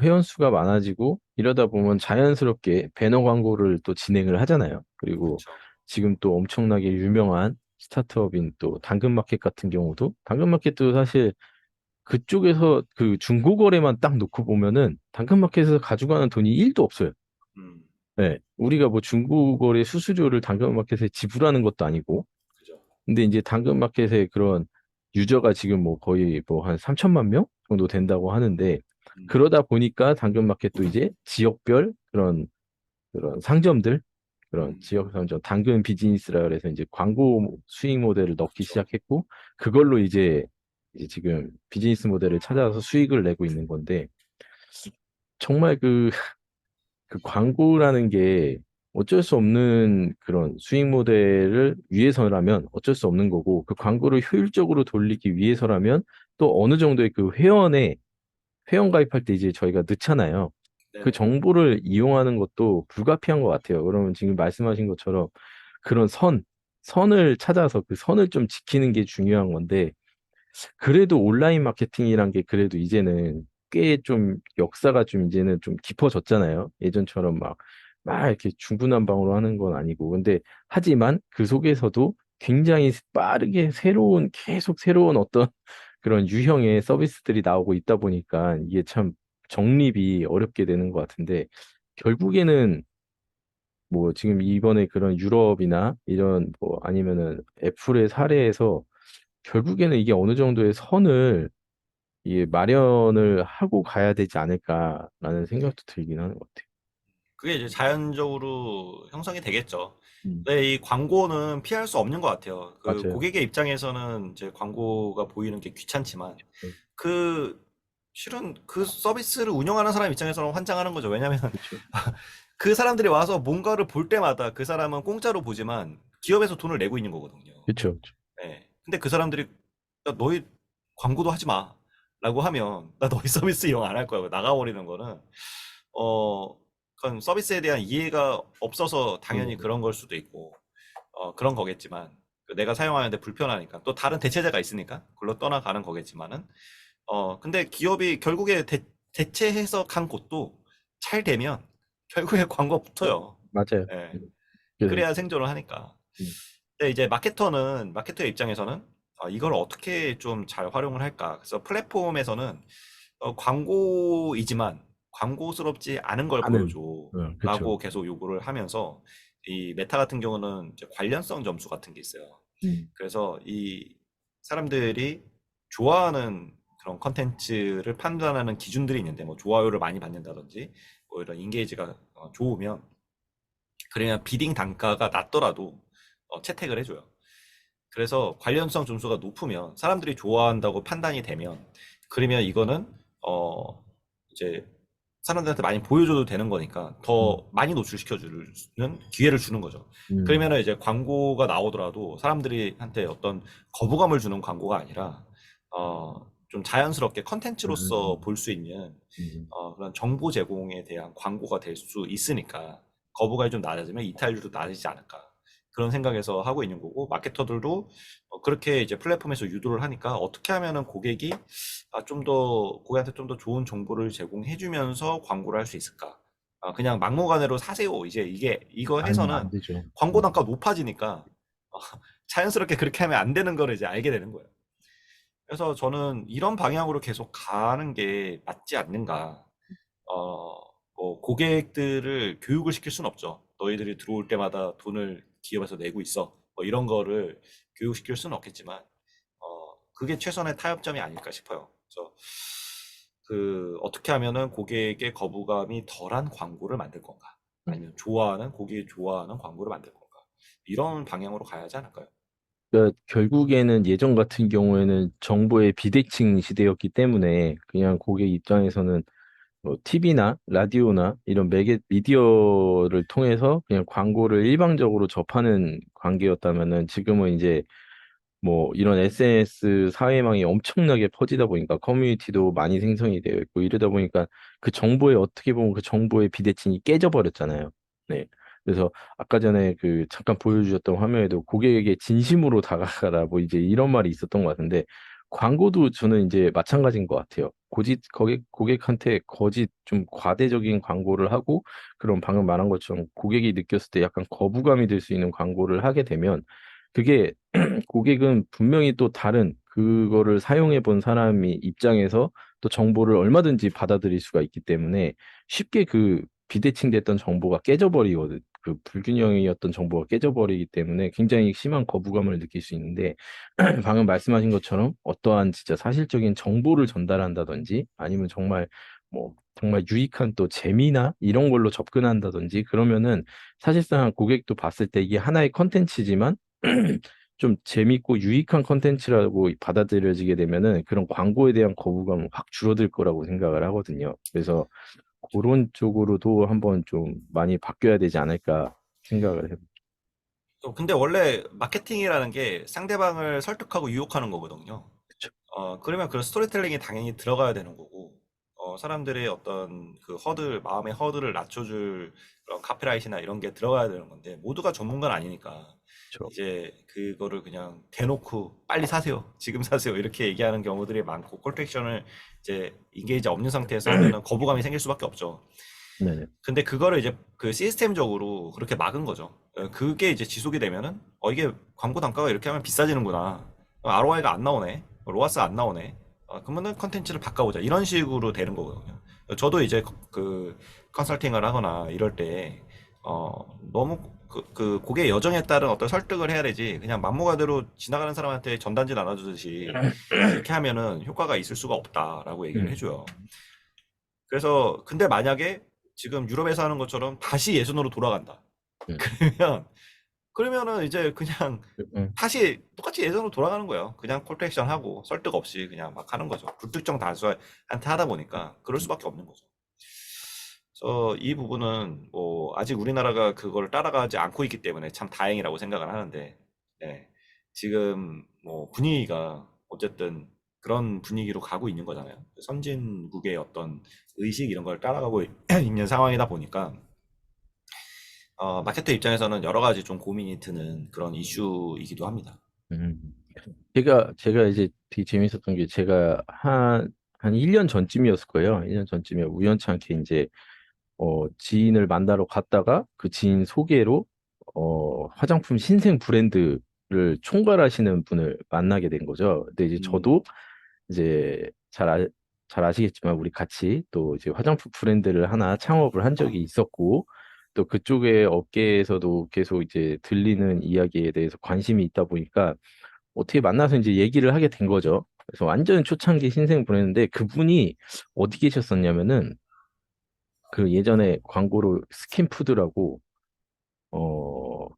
회원 수가 많아지고 이러다 보면 자연스럽게 배너 광고를 또 진행을 하잖아요. 그리고 그렇죠. 지금 또 엄청나게 유명한 스타트업인 또 당근마켓 같은 경우도 당근마켓도 사실 그쪽에서 그 중고거래만 딱 놓고 보면은 당근마켓에서 가져가는 돈이 1도 없어요. 음, 네. 우리가 뭐 중고거래 수수료를 당근마켓에 지불하는 것도 아니고 그죠. 근데 이제 당근마켓에 그런 유저가 지금 뭐 거의 뭐 한 3천만 명 정도 된다고 하는데 음, 그러다 보니까 당근마켓도 이제 지역별 그런 상점들 그런 음, 지역 상점 당근 비즈니스라 그래서 이제 광고 수익 모델을 넣기 그렇죠. 시작했고 그걸로 이제 지금 비즈니스 모델을 찾아서 수익을 내고 있는 건데 정말 그 광고라는 게 어쩔 수 없는 그런 수익 모델을 위해서라면 어쩔 수 없는 거고 그 광고를 효율적으로 돌리기 위해서라면 또 어느 정도의 그 회원 가입할 때 이제 저희가 넣잖아요. 그 네네. 정보를 이용하는 것도 불가피한 것 같아요. 그러면 지금 말씀하신 것처럼 그런 선을 찾아서 그 선을 좀 지키는 게 중요한 건데 그래도 온라인 마케팅이란 게 그래도 이제는 꽤 좀 역사가 좀 이제는 좀 깊어졌잖아요. 예전처럼 막 이렇게 중구난방으로 하는 건 아니고. 근데 하지만 그 속에서도 굉장히 빠르게 계속 새로운 어떤 그런 유형의 서비스들이 나오고 있다 보니까 이게 참 정립이 어렵게 되는 것 같은데 결국에는 뭐 지금 이번에 그런 유럽이나 이런 뭐 아니면은 애플의 사례에서 결국에는 이게 어느 정도의 선을 이게 마련을 하고 가야 되지 않을까라는 생각도 들긴 하는 것 같아요. 그게 이제 자연적으로 형성이 되겠죠. 음, 근데 이 광고는 피할 수 없는 것 같아요. 그 맞아요. 고객의 입장에서는 이제 광고가 보이는 게 귀찮지만 네, 그 실은 그 서비스를 운영하는 사람 입장에서는 환장하는 거죠. 왜냐하면 그렇죠. 그 사람들이 와서 뭔가를 볼 때마다 그 사람은 공짜로 보지만 기업에서 돈을 내고 있는 거거든요. 그렇죠. 네. 근데 그 사람들이 야, 너희 광고도 하지 마. 라고 하면 나 너희 서비스 이용 안 할 거야. 나가버리는 거는 어, 그건 서비스에 대한 이해가 없어서 그런 당연히 거죠. 그런 걸 수도 있고 그런 거겠지만 그 내가 사용하는데 불편하니까 또 다른 대체제가 있으니까 글로 떠나가는 거겠지만은 근데 기업이 결국에 대체해서 간 곳도 잘 되면 결국에 광고 붙어요. 맞아요. 예. 그래서 그래야 생존을 하니까. 음, 근데 이제 마케터의 입장에서는 이걸 어떻게 좀 잘 활용을 할까? 그래서 플랫폼에서는 광고이지만 광고스럽지 않은 걸 아는, 보여줘라고 그렇죠. 계속 요구를 하면서 이 메타 같은 경우는 이제 관련성 점수 같은 게 있어요. 음, 그래서 이 사람들이 좋아하는 그런 컨텐츠를 판단하는 기준들이 있는데 뭐 좋아요를 많이 받는다든지 뭐 이런 인게이지가 좋으면 그러면 비딩 단가가 낮더라도 채택을 해줘요. 그래서 관련성 점수가 높으면 사람들이 좋아한다고 판단이 되면 그러면 이거는 어 이제 사람들한테 많이 보여줘도 되는 거니까 음, 더 많이 노출시켜 주는 기회를 주는 거죠. 음, 그러면은 이제 광고가 나오더라도 사람들이 한테 어떤 거부감을 주는 광고가 아니라 좀 자연스럽게 컨텐츠로서 음, 볼 수 있는 음, 그런 정보 제공에 대한 광고가 될 수 있으니까 거부감이 좀 낮아지면 이탈률도 낮아지지 않을까. 그런 생각에서 하고 있는 거고 마케터들도 그렇게 이제 플랫폼에서 유도를 하니까 어떻게 하면은 고객이 좀 더 고객한테 좀 더 좋은 정보를 제공해 주면서 광고를 할 수 있을까? 그냥 막무가내로 사세요. 이제 이거 아니, 안 해서는 되죠. 광고 단가 높아지니까 어, 자연스럽게 그렇게 하면 안 되는 거를 이제 알게 되는 거예요. 그래서 저는 이런 방향으로 계속 가는 게 맞지 않는가. 어, 뭐 고객들을 교육을 시킬 수는 없죠. 너희들이 들어올 때마다 돈을 기업에서 내고 있어. 뭐 이런 거를 교육시킬 수는 없겠지만, 그게 최선의 타협점이 아닐까 싶어요. 그래서 어떻게 하면은 고객의 거부감이 덜한 광고를 만들 건가? 아니면 고객이 좋아하는 광고를 만들 건가? 이런 방향으로 가야 하지 않을까요? 그러니까 결국에는 예전 같은 경우에는 정보의 비대칭 시대였기 때문에 그냥 고객 입장에서는 뭐 TV나 라디오나 이런 매개 미디어를 통해서 그냥 광고를 일방적으로 접하는 관계였다면은 지금은 이제 뭐 이런 SNS 사회망이 엄청나게 퍼지다 보니까 커뮤니티도 많이 생성이 되어 있고 이러다 보니까 그 정보에 어떻게 보면 그 정보의 비대칭이 깨져버렸잖아요. 네. 그래서 아까 전에 그 잠깐 보여주셨던 화면에도 고객에게 진심으로 다가가라 뭐 이제 이런 말이 있었던 것 같은데 광고도 저는 이제 마찬가지인 것 같아요. 고객한테 거짓 좀 과대적인 광고를 하고 그런 방금 말한 것처럼 고객이 느꼈을 때 약간 거부감이 들 수 있는 광고를 하게 되면 그게 고객은 분명히 또 다른 그거를 사용해 본 사람이 입장에서 또 정보를 얼마든지 받아들일 수가 있기 때문에 쉽게 그 비대칭됐던 정보가 깨져버리거든. 그 불균형이었던 정보가 깨져버리기 때문에 굉장히 심한 거부감을 느낄 수 있는데 방금 말씀하신 것처럼 어떠한 진짜 사실적인 정보를 전달한다든지 아니면 정말 뭐 정말 유익한 또 재미나 이런 걸로 접근한다든지 그러면은 사실상 고객도 봤을 때 이게 하나의 컨텐츠지만 좀 재밌고 유익한 컨텐츠라고 받아들여지게 되면은 그런 광고에 대한 거부감은 확 줄어들 거라고 생각을 하거든요. 그래서 그런 쪽으로도 한번 좀 많이 바뀌어야 되지 않을까 생각을 해요. 근데 원래 마케팅이라는 게 상대방을 설득하고 유혹하는 거거든요. 그쵸. 그러면 그런 스토리텔링이 당연히 들어가야 되는 거고, 사람들의 어떤 마음의 허들을 낮춰줄 그런 카피라이트나 이런 게 들어가야 되는 건데, 모두가 전문가는 아니니까, 그쵸. 이제 그거를 그냥 대놓고 빨리 사세요. 지금 사세요. 이렇게 얘기하는 경우들이 많고, 콜택션을 이제 인게이지 없는 상태에서 하면은 거부감이 생길 수밖에 없죠. 네네. 근데 그거를 이제 그 시스템적으로 그렇게 막은 거죠. 그게 이제 지속이 되면은, 이게 광고 단가가 이렇게 하면 비싸지는구나. ROI가 안 나오네. 로아스 안 나오네. 그러면은 컨텐츠를 바꿔보자. 이런 식으로 되는 거거든요. 저도 이제 컨설팅을 하거나 이럴 때, 너무 그 고객의 여정에 따른 어떤 설득을 해야 되지. 그냥 막무가내로 지나가는 사람한테 전단지 나눠주듯이 이렇게 하면은 효과가 있을 수가 없다라고 얘기를 음, 해줘요. 그래서 근데 만약에 지금 유럽에서 하는 것처럼 다시 예전으로 돌아간다. 음, 그러면 그러면은 이제 그냥 음, 다시 똑같이 예전으로 돌아가는 거예요. 그냥 콜트액션 하고 설득 없이 그냥 막 하는 거죠. 불특정 다수한테 하다 보니까 그럴 수밖에 없는 거죠. 그래서 이 부분은 뭐 아직 우리나라가 그걸 따라가지 않고 있기 때문에 참 다행이라고 생각을 하는데, 네. 지금 뭐 분위기가 어쨌든 그런 분위기로 가고 있는 거잖아요. 선진국의 어떤 의식 이런 걸 따라가고 있는 상황이다 보니까 마케터 입장에서는 여러 가지 좀 고민이 드는 그런 이슈이기도 합니다. 음. 제가 이제 되게 재밌었던 게 제가 한 1년 전쯤이었을 거예요. 1년 전쯤에 우연치 않게 이제 지인을 만나러 갔다가 그 지인 소개로 화장품 신생 브랜드를 총괄하시는 분을 만나게 된 거죠. 근데 이제 음, 저도 이제 잘 아시겠지만 우리 같이 또 이제 화장품 브랜드를 하나 창업을 한 적이 있었고 또 그쪽의 업계에서도 계속 이제 들리는 이야기에 대해서 관심이 있다 보니까 어떻게 만나서 이제 얘기를 하게 된 거죠. 그래서 완전 초창기 신생 브랜드인데 그분이 어디 계셨었냐면은 그 예전에 광고로 스킨푸드라고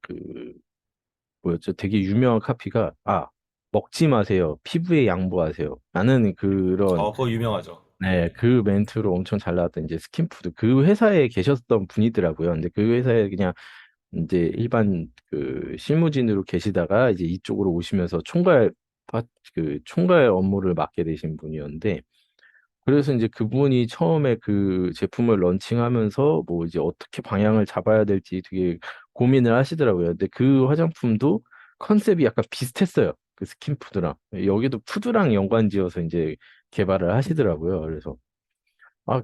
그 뭐였죠? 되게 유명한 카피가 먹지 마세요. 피부에 양보하세요. 라는 그런 그거 유명하죠. 네, 네. 그 멘트로 엄청 잘 나왔던 이제 스킨푸드 그 회사에 계셨던 분이더라고요. 근데 그 회사에 그냥 이제 일반 그 실무진으로 계시다가 이제 이쪽으로 오시면서 총괄 업무를 맡게 되신 분이었는데 그래서 이제 그분이 처음에 그 제품을 런칭하면서 뭐 이제 어떻게 방향을 잡아야 될지 되게 고민을 하시더라고요. 근데 그 화장품도 컨셉이 약간 비슷했어요. 그 스킨푸드랑. 여기도 푸드랑 연관지어서 이제 개발을 하시더라고요. 그래서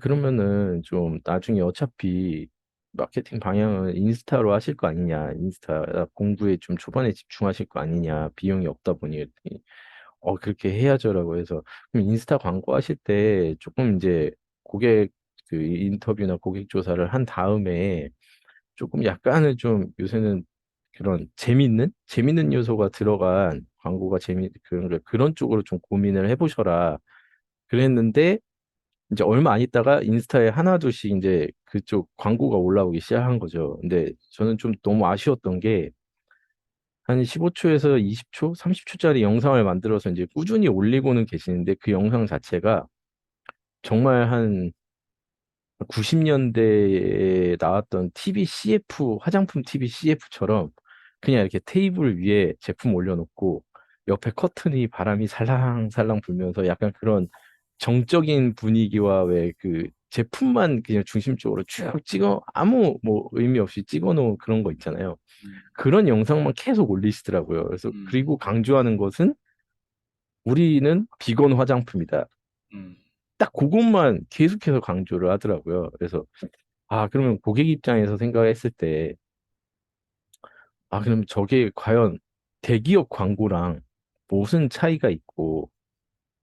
그러면은 좀 나중에 어차피 마케팅 방향은 인스타로 하실 거 아니냐. 인스타 공부에 좀 초반에 집중하실 거 아니냐. 비용이 없다 보니 그렇게 해야죠라고 해서 그럼 인스타 광고 하실 때 조금 이제 고객 그 인터뷰나 고객 조사를 한 다음에 조금 약간은 좀 요새는 그런 재밌는 요소가 들어간 광고가 그런 쪽으로 좀 고민을 해보셔라. 그랬는데 이제 얼마 안 있다가 인스타에 하나둘씩 이제 그쪽 광고가 올라오기 시작한 거죠. 근데 저는 좀 너무 아쉬웠던 게 한 15초에서 20초, 30초짜리 영상을 만들어서 이제 꾸준히 올리고는 계시는데 그 영상 자체가 정말 한 90년대에 나왔던 TV CF, 화장품 TV CF처럼 그냥 이렇게 테이블 위에 제품 올려놓고 옆에 커튼이 바람이 살랑살랑 불면서 약간 그런 정적인 분위기와 왜 그 제품만 그냥 중심적으로 쭉 찍어 아무 뭐 의미 없이 찍어 놓은 그런 거 있잖아요. 음, 그런 영상만 계속 올리시더라고요. 그래서 음, 그리고 강조하는 것은 우리는 비건 화장품이다. 음. 딱 그것만 계속해서 강조를 하더라고요. 그래서 아, 그러면 고객 입장에서 생각했을 때, 아, 그럼 저게 과연 대기업 광고랑 무슨 차이가 있고,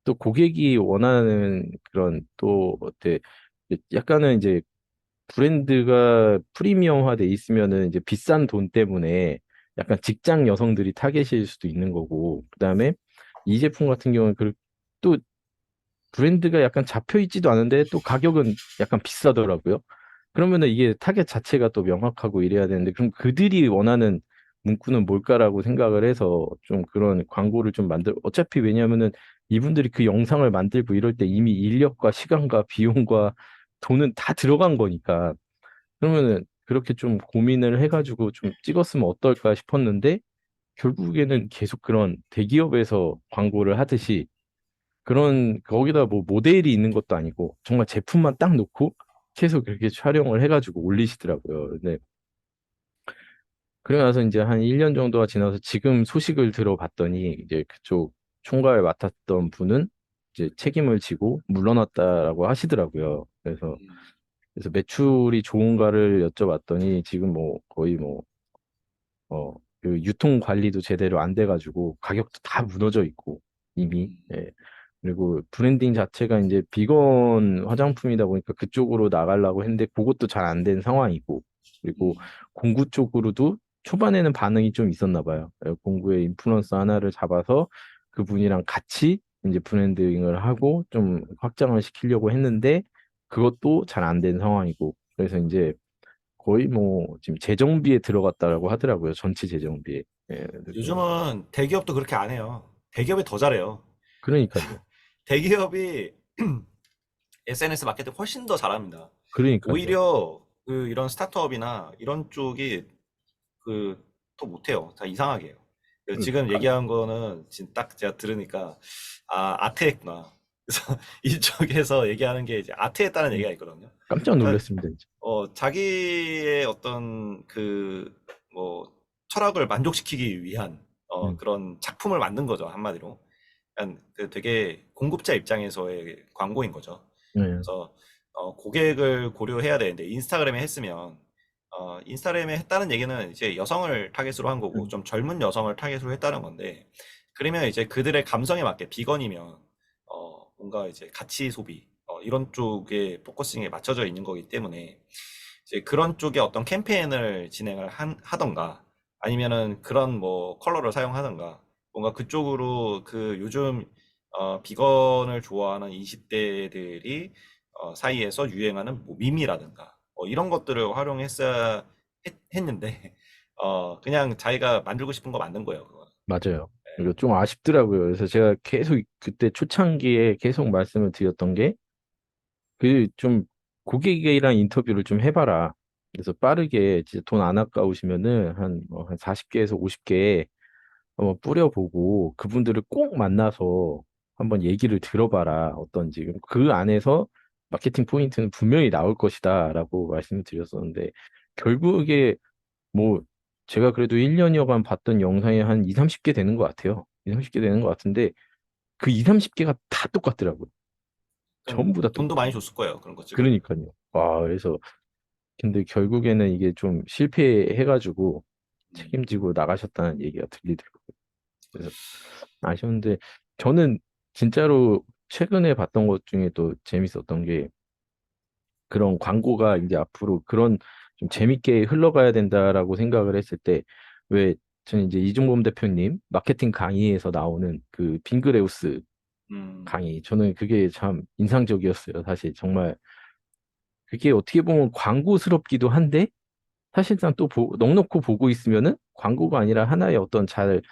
또 고객이 원하는 그런 또 어때, 약간은 이제 브랜드가 프리미엄화돼 있으면은 이제 비싼 돈 때문에 약간 직장 여성들이 타겟일 수도 있는 거고, 그다음에 이 제품 같은 경우는 또 브랜드가 약간 잡혀 있지도 않은데 또 가격은 약간 비싸더라고요. 그러면은 이게 타겟 자체가 또 명확하고 이래야 되는데 그럼 그들이 원하는 문구는 뭘까라고 생각을 해서 좀 그런 광고를 좀 어차피 왜냐면은 이분들이 그 영상을 만들고 이럴 때 이미 인력과 시간과 비용과 돈은 다 들어간 거니까 그러면은 그렇게 좀 고민을 해가지고 좀 찍었으면 어떨까 싶었는데 결국에는 계속 그런 대기업에서 광고를 하듯이 그런 거기다 뭐 모델이 있는 것도 아니고 정말 제품만 딱 놓고 계속 그렇게 촬영을 해가지고 올리시더라고요. 근데 그러고 나서 이제 한 1년 정도가 지나서 지금 소식을 들어봤더니 이제 그쪽 총괄 맡았던 분은 이제 책임을 지고 물러났다라고 하시더라고요. 그래서 매출이 좋은가를 여쭤봤더니 지금 뭐 거의 뭐 그 유통 관리도 제대로 안 돼가지고 가격도 다 무너져 있고 이미 예. 그리고 브랜딩 자체가 이제 비건 화장품이다 보니까 그쪽으로 나가려고 했는데 그것도 잘 안 된 상황이고 그리고 공구 쪽으로도 초반에는 반응이 좀 있었나 봐요. 공구의 인플루언서 하나를 잡아서 그분이랑 같이 이제 브랜딩을 하고 좀 확장을 시키려고 했는데 그것도 잘 안 된 상황이고 그래서 이제 거의 뭐 지금 재정비에 들어갔다라고 하더라고요. 전체 재정비에. 예, 그래서 요즘은 대기업도 그렇게 안 해요. 대기업이 더 잘해요. 그러니까요. 대기업이 SNS 마케팅 훨씬 더 잘합니다. 그러니까요. 오히려 그 이런 스타트업이나 이런 쪽이 그 더 못해요. 다 이상하게 해요. 그래서 음, 지금 깜, 얘기한 거는 지금 딱 제가 들으니까 아 아트했구나. 그래서 이쪽에서 얘기하는 게 이제 아트했다는 음, 얘기가 있거든요. 깜짝 그러니까 놀랐습니다, 진짜. 자기의 어떤 그 뭐 철학을 만족시키기 위한 음, 그런 작품을 만든 거죠 한마디로. 그러니까 그 되게 공급자 입장에서의 광고인 거죠. 네, 그래서 고객을 고려해야 되는데 인스타그램에 했으면 인스타그램에 했다는 얘기는 이제 여성을 타겟으로 한 거고 음, 좀 젊은 여성을 타겟으로 했다는 건데 그러면 이제 그들의 감성에 맞게 비건이면 뭔가 이제 가치 소비 이런 쪽에 포커싱에 맞춰져 있는 거기 때문에 이제 그런 쪽에 어떤 캠페인을 진행을 하던가 아니면은 그런 뭐 컬러를 사용하던가 뭔가 그쪽으로 그 요즘 비건을 좋아하는 20대들이 사이에서 유행하는 뭐 밈이라든가 이런 것들을 활용했어야 했는데 그냥 자기가 만들고 싶은 거 만든 거예요, 그거는. 맞아요. 이거 좀 아쉽더라고요. 그래서 제가 계속 그때 초창기에 계속 말씀을 드렸던 게 그 좀 고객이랑 인터뷰를 좀 해봐라. 그래서 빠르게 진짜 돈 안 아까우시면은 한 40개에서 50개 한번 뿌려보고 그분들을 꼭 만나서 한번 얘기를 들어봐라. 어떤지. 그 안에서 마케팅 포인트는 분명히 나올 것이다라고 말씀을 드렸었는데 결국에 뭐 제가 그래도 1년여간 봤던 영상이 한 2, 30개 되는 것 같아요. 2, 30개 되는 것 같은데 그 2, 30개가 다 똑같더라고요. 그러니까 전부 다 돈도 똑같아요. 많이 줬을 거예요, 그런 거 찍으려면. 그러니까요. 와, 그래서 근데 결국에는 이게 좀 실패해가지고 음. 책임지고 나가셨다는 얘기가 들리더라고요. 그래서 아쉬운데 저는 진짜로 최근에 봤던 것 중에 또 재밌었던 게 그런 광고가 이제 앞으로 그런 좀 재밌게 흘러가야 된다라고 생각을 했을 때, 왜 저는 이제 이종범 대표님 마케팅 강의에서 나오는 그 빙그레우스 음. 강의, 저는 그게 참 인상적이었어요. 사실 정말 그게 어떻게 보면 광고스럽기도 한데, 사실상 또 넉넉히 보고 있으면은 광고가 아니라 하나의 어떤 잘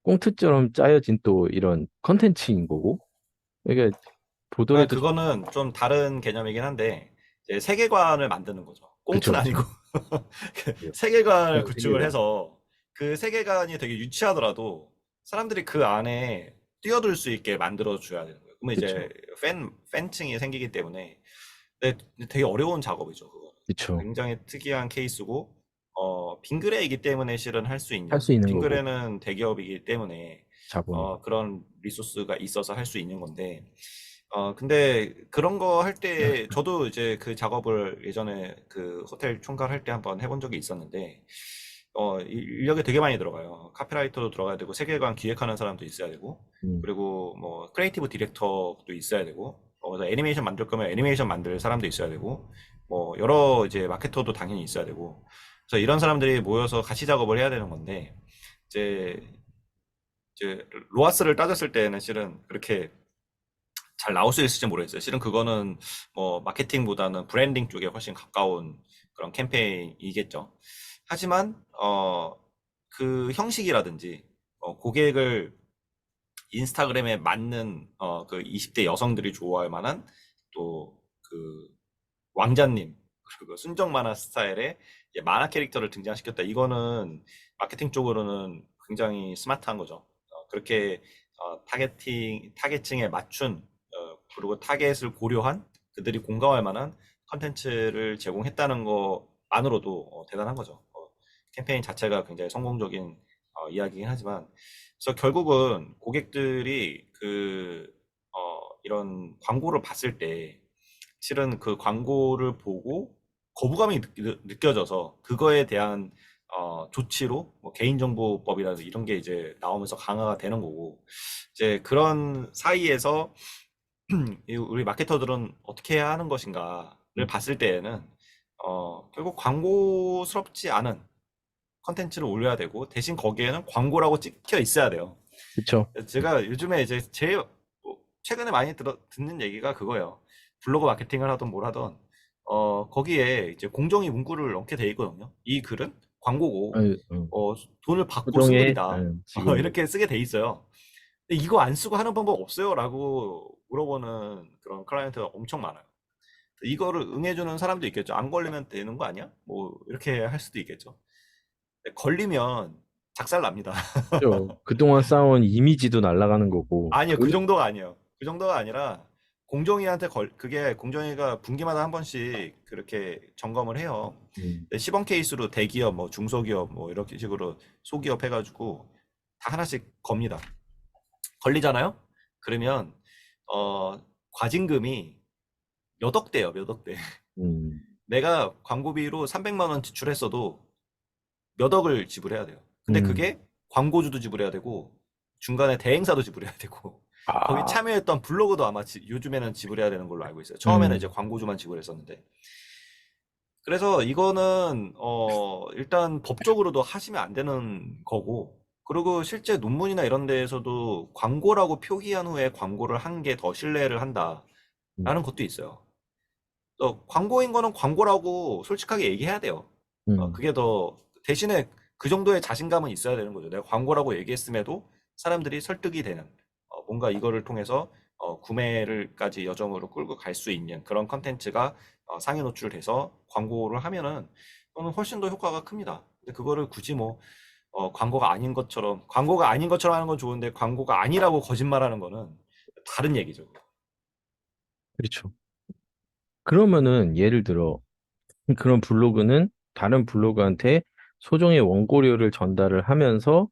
꽁트처럼 짜여진 또 이런 컨텐츠인 거고, 이게 아, 보더라도 그거는 좀 다른 개념이긴 한데, 이제 세계관을 만드는 거죠. 그쵸, 꽁트는 아니고. 그쵸. 그 예. 세계관을 그런 구축을 세계관. 해서 그 세계관이 되게 유치하더라도 사람들이 그 안에 뛰어들 수 있게 만들어 줘야 되는 거예요. 그러면 이제 그쵸, 팬층이 생기기 때문에 근데 되게 어려운 작업이죠, 그거. 그쵸. 굉장히 특이한 케이스고, 빙그레이기 때문에 실은 할 수 할 있는, 수 있는 거고, 빙그레는 대기업이기 때문에, 자본이. 그런 리소스가 있어서 할 수 있는 건데, 근데 그런 거 할 때, 저도 이제 그 작업을 예전에 그 호텔 총괄 할 때 한번 해본 적이 있었는데, 인력이 되게 많이 들어가요. 카피라이터도 들어가야 되고, 세계관 기획하는 사람도 있어야 되고, 음, 그리고 뭐, 크리에이티브 디렉터도 있어야 되고, 그래서 애니메이션 만들 거면 애니메이션 만들 사람도 있어야 되고, 뭐, 여러 이제 마케터도 당연히 있어야 되고, 그래서 이런 사람들이 모여서 같이 작업을 해야 되는 건데, 이제, 이제, 로아스를 따졌을 때는 실은 그렇게 잘 나올 수 있을지 모르겠어요. 실은 그거는 뭐 마케팅보다는 브랜딩 쪽에 훨씬 가까운 그런 캠페인이겠죠. 하지만 그 형식이라든지 고객을 인스타그램에 맞는 그 20대 여성들이 좋아할 만한 또 그 왕자님 그리고 순정 만화 스타일의 이제 만화 캐릭터를 등장시켰다. 이거는 마케팅 쪽으로는 굉장히 스마트한 거죠. 그렇게 타겟층에 맞춘 그리고 타겟을 고려한 그들이 공감할 만한 컨텐츠를 제공했다는 것만으로도 대단한 거죠. 캠페인 자체가 굉장히 성공적인 이야기긴 하지만 그래서 결국은 고객들이 이런 광고를 봤을 때 실은 그 광고를 보고 거부감이 느껴져서 그거에 대한 조치로 뭐 개인정보법이라든지 이런 게 이제 나오면서 강화가 되는 거고 이제 그런 사이에서 우리 마케터들은 어떻게 해야 하는 것인가를 음, 봤을 때에는 결국 광고스럽지 않은 컨텐츠를 올려야 되고 대신 거기에는 광고라고 찍혀 있어야 돼요. 그쵸. 제가 요즘에 이제 제일 최근에 많이 듣는 얘기가 그거예요. 블로그 마케팅을 하던 뭘 하던 거기에 이제 공정위 문구를 넣게 돼 있거든요. 이 글은 광고고 아유, 어, 돈을 받고 쓴 소정의 글이다. 지금 이렇게 쓰게 돼 있어요. 근데 이거 안 쓰고 하는 방법 없어요? 라고 물어보는 그런 클라이언트가 엄청 많아요. 이거를 응해주는 사람도 있겠죠. 안 걸리면 되는 거 아니야? 뭐 이렇게 할 수도 있겠죠. 근데 걸리면 작살 납니다. 그죠. 그동안 쌓아온 이미지도 날아가는 거고, 아니요, 그 정도가 아니에요. 그 정도가 아니라 공정위한테 그게 공정위가 분기마다 한 번씩 그렇게 점검을 해요. 음, 근데 시범 케이스로 대기업, 뭐 중소기업, 뭐 이렇게 식으로 소기업 해가지고 다 하나씩 겁니다. 걸리잖아요? 그러면 어, 과징금이 몇 억대요, 몇 억대. 음, 내가 광고비로 300만 원 지출했어도 몇 억을 지불해야 돼요. 근데 음, 그게 광고주도 지불해야 되고 중간에 대행사도 지불해야 되고 거기 아, 참여했던 블로그도 아마 요즘에는 지불해야 되는 걸로 알고 있어요. 처음에는 이제 음, 광고주만 지불했었는데. 그래서 이거는 일단 법적으로도 하시면 안 되는 거고 그리고 실제 논문이나 이런 데에서도 광고라고 표기한 후에 광고를 한 게 더 신뢰를 한다라는 음, 것도 있어요. 광고인 거는 광고라고 솔직하게 얘기해야 돼요. 음, 그게 더 대신에 그 정도의 자신감은 있어야 되는 거죠. 내가 광고라고 얘기했음에도 사람들이 설득이 되는 뭔가 이거를 통해서 구매를까지 여정으로 끌고 갈 수 있는 그런 컨텐츠가 상위 노출돼서 광고를 하면은 그거는 훨씬 더 효과가 큽니다. 근데 그거를 굳이 뭐 광고가 아닌 것처럼 하는 건 좋은데 광고가 아니라고 거짓말하는 거는 다른 얘기죠. 그렇죠. 그러면은 예를 들어 그런 블로그는 다른 블로그한테 소정의 원고료를 전달을 하면서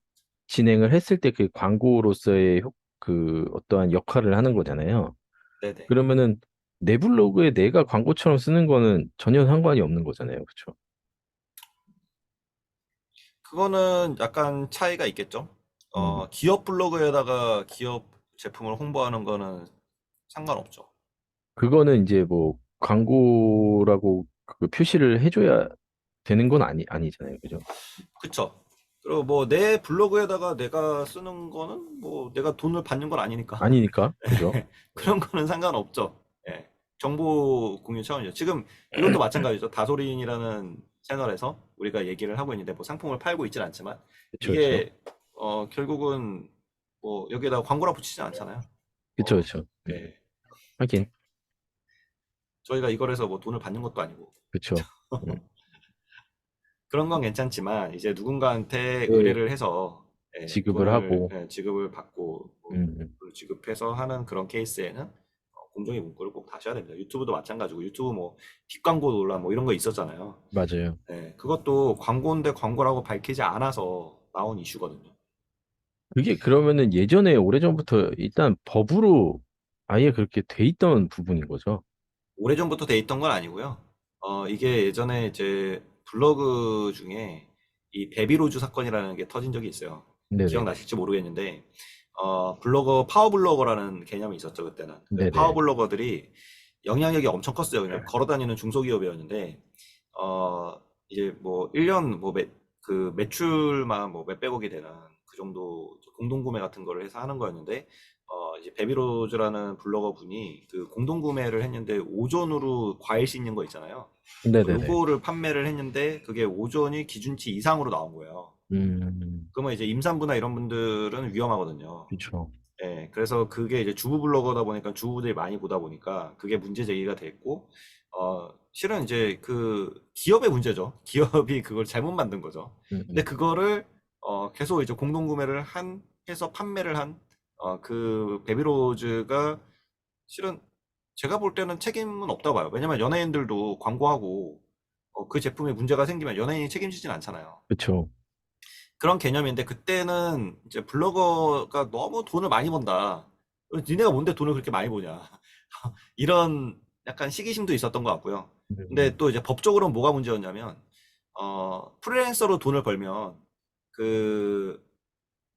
진행을 했을 때 그 광고로서의 그 어떠한 역할을 하는 거잖아요. 네네. 그러면은 내 블로그에 내가 광고처럼 쓰는 거는 전혀 상관이 없는 거잖아요. 그렇죠? 그거는 약간 차이가 있겠죠. 음. 기업 블로그에다가 기업 제품을 홍보하는 거는 상관없죠. 그거는 이제 뭐 광고라고 그 표시를 해줘야 되는 건 아니잖아요. 그죠? 그쵸. 그리고 뭐 내 블로그에다가 내가 쓰는 거는 뭐 내가 돈을 받는 건 아니니까 아니니까. 그죠? 그런 거는 상관없죠. 예. 정보 공유 차원이죠. 지금 이것도 마찬가지죠. 다소린이라는 채널에서 우리가 얘기를 하고 있는데 뭐 상품을 팔고 있진 않지만 그쵸, 그쵸. 이게 결국은 뭐 여기에다 광고라 붙이지 않잖아요. 그쵸, 어, 그쵸. 예. 하긴, 저희가 이걸 해서 뭐 돈을 받는 것도 아니고 그쵸. 음. 그런 건 괜찮지만 이제 누군가한테 네, 의뢰를 해서 지급을 돈을 하고, 지급을 받고 뭐 음, 돈을 지급해서 하는 그런 케이스에는 공정위 문구를 꼭 다셔야 됩니다. 유튜브도 마찬가지고 유튜브 뭐 뒷광고 논란 뭐 이런 거 있었잖아요. 맞아요. 그것도 광고인데 광고라고 밝히지 않아서 나온 이슈거든요. 그게 그러면은 예전에 오래전부터 일단 법으로 아예 그렇게 돼 있던 부분인 거죠. 오래전부터 돼 있던 건 아니고요. 이게 예전에 이제 블로그 중에 이 베비로즈 사건이라는 게 터진 적이 있어요. 네네네. 기억나실지 모르겠는데, 블로거, 파워블로거라는 개념이 있었죠, 그때는. 그 네네. 파워블로거들이 영향력이 엄청 컸어요. 그냥 걸어다니는 중소기업이었는데, 어, 이제 뭐 1년 뭐 그 매출만 뭐 몇백억이 되는 그 정도 공동구매 같은 거를 해서 하는 거였는데, 이제 베비로즈라는 블로거 분이 그 공동구매를 했는데 오존으로 과일 씻는 거 있잖아요. 네네네. 요거를 판매를 했는데 그게 오존이 기준치 이상으로 나온 거예요. 그러면 이제 임산부나 이런 분들은 위험하거든요. 그쵸. 그래서 그게 이제 주부 블로거다 보니까 주부들이 많이 보다 보니까 그게 문제 제기가 됐고, 실은 이제 그 기업의 문제죠. 기업이 그걸 잘못 만든 거죠. 근데 음. 그거를 계속 이제 공동구매를 해서 판매를 그 베비로즈가 실은 제가 볼 때는 책임은 없다고 봐요. 왜냐면 연예인들도 광고하고 그 제품에 문제가 생기면 연예인이 책임지진 않잖아요. 그쵸. 그런 개념인데 그때는 이제 블로거가 너무 돈을 많이 번다. 니네가 뭔데 돈을 그렇게 많이 버냐. 이런 약간 시기심도 있었던 것 같고요. 근데 음. 또 이제 법적으로는 뭐가 문제였냐면, 프리랜서로 돈을 벌면 그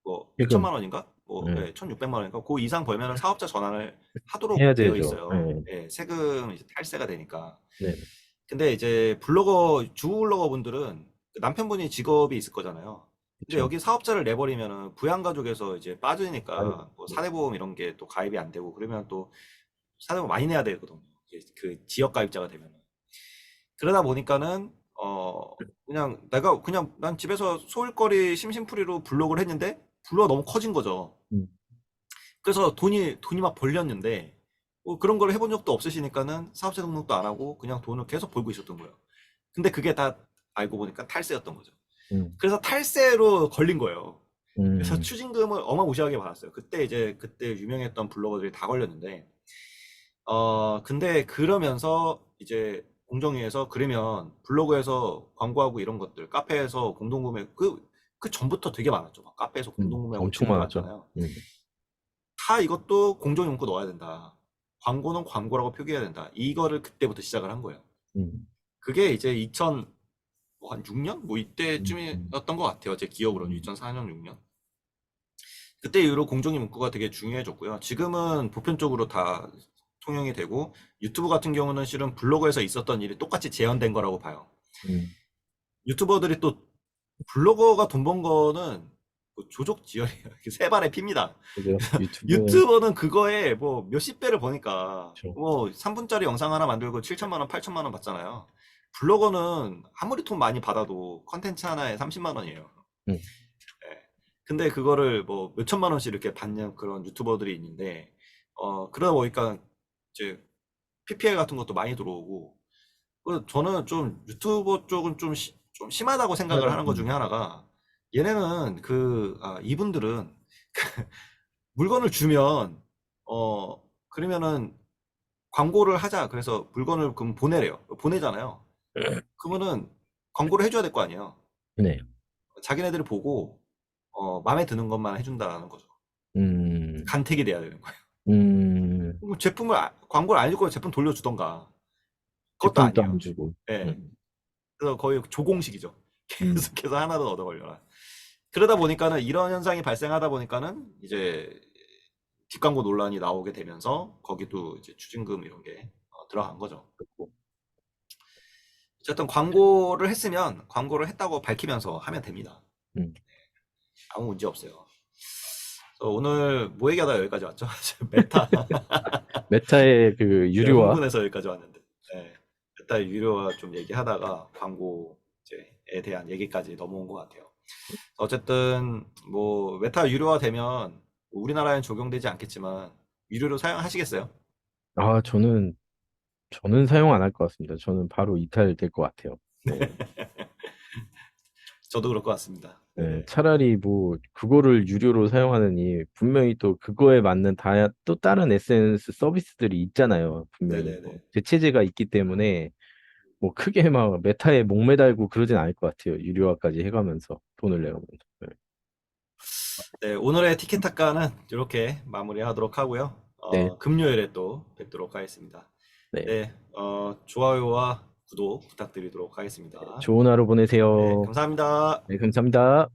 뭐 2천만 지금 원인가? 뭐 예, 1,600만 원인가? 그 이상 벌면은 사업자 전환을 하도록 해야 되어 되죠. 있어요. 예. 세금 이제 탈세가 되니까. 네. 근데 이제 주부 블로거 분들은 남편분이 직업이 있을 거잖아요. 근데 그쵸. 여기 사업자를 내버리면은 부양가족에서 이제 아니, 빠지니까 뭐 사대보험 이런 게 또 가입이 안 되고 그러면 또 사대보험 많이 내야 되거든요. 이게 그 지역 가입자가 되면은. 그러다 보니까는 그냥 내가 그냥 난 집에서 소일거리 심심풀이로 블로그를 했는데 블로그가 너무 커진 거죠. 음, 그래서 돈이 막 벌렸는데 뭐 그런 걸 해본 적도 없으시니까는 사업자 등록도 안 하고 그냥 돈을 계속 벌고 있었던 거예요. 근데 그게 다 알고 보니까 탈세였던 거죠. 음, 그래서 탈세로 걸린 거예요. 그래서 음, 추징금을 어마무시하게 받았어요. 그때 유명했던 블로거들이 다 걸렸는데, 근데 그러면서 이제 공정위에서 그러면 블로그에서 광고하고 이런 것들, 카페에서 공동구매, 그 전부터 되게 많았죠. 막 카페에서 공동구매하고 엄청 지금도 많았죠. 많잖아요. 다 이것도 공정 문구 넣어야 된다. 광고는 광고라고 표기해야 된다. 이거를 그때부터 시작을 한 거예요. 음, 그게 이제 2000한 6년? 뭐 음, 음, 이때쯤이었던 것 같아요. 제 기억으로는 음, 2004년, 6년. 그때 이후로 공정위 문구가 되게 중요해졌고요. 지금은 보편적으로 다 통용이 되고 유튜브 같은 경우는 실은 블로그에서 있었던 일이 똑같이 재현된 거라고 봐요. 음. 유튜버들이 또 블로거가 돈 번 거는 뭐 조족지혈이에요. 세 발의 피입니다. 그죠. 유튜브는, 유튜버는 그거에 뭐 몇십 배를 버니까 그쵸. 뭐 3분짜리 영상 하나 만들고 7천만 원, 8천만 원 받잖아요. 블로거는 아무리 돈 많이 받아도 컨텐츠 하나에 30만 원이에요. 음, 예. 근데 그거를 뭐 몇천만 원씩 이렇게 받는 그런 유튜버들이 있는데, 그러다 보니까 이제 PPL 같은 것도 많이 들어오고, 저는 좀 유튜버 쪽은 좀 심하다고 생각을 하는 것 중에 하나가, 얘네는 이분들은 물건을 주면, 그러면은 광고를 하자. 그래서 물건을 그럼 보내래요. 보내잖아요. 그러면은 광고를 해줘야 될 거 아니에요. 네. 자기네들이 보고, 마음에 드는 것만 해준다는 거죠. 음, 간택이 돼야 되는 거예요. 음, 뭐 광고를 안 읽고 제품 돌려주던가. 그것도 제품도 안 아니에요. 주고, 예. 그래서 거의 조공식이죠. 음, 계속해서 하나도 얻어 걸려라. 그러다 보니까는 이런 현상이 발생하다 보니까는 이제 뒷광고 논란이 나오게 되면서 거기도 이제 추징금 이런 게 들어간 거죠. 그렇고. 어쨌든 광고를 했으면 광고를 했다고 밝히면서 하면 됩니다. 음. 아무 문제 없어요. 그래서 오늘 뭐 얘기하다 여기까지 왔죠? 메타 메타의 그 제가 유료화. 흥분해서 여기까지 왔는데, 네. 메타 유료화 좀 얘기하다가 광고에 대한 얘기까지 넘어온 것 같아요. 어쨌든 뭐 메타 유료화 되면 우리나라엔 적용되지 않겠지만 유료로 사용하시겠어요? 아, 저는 사용 안 할 것 같습니다. 저는 바로 이탈될 것 같아요. 네. 저도 그럴 것 같습니다. 네, 네네. 차라리 뭐 그거를 유료로 사용하느니 분명히 또 그거에 맞는 또 다른 SNS 서비스들이 있잖아요. 분명히 뭐 네네네. 대체제가 있기 때문에 뭐 크게 막 메타에 목매달고 그러진 않을 것 같아요. 유료화까지 해가면서 돈을 내가면서. 네. 네, 오늘의 티켓타카는 이렇게 마무리하도록 하고요. 네, 금요일에 또 뵙도록 하겠습니다. 네. 네, 좋아요와 구독 부탁드리도록 하겠습니다. 좋은 하루 네, 보내세요. 감사합니다. 네, 감사합니다.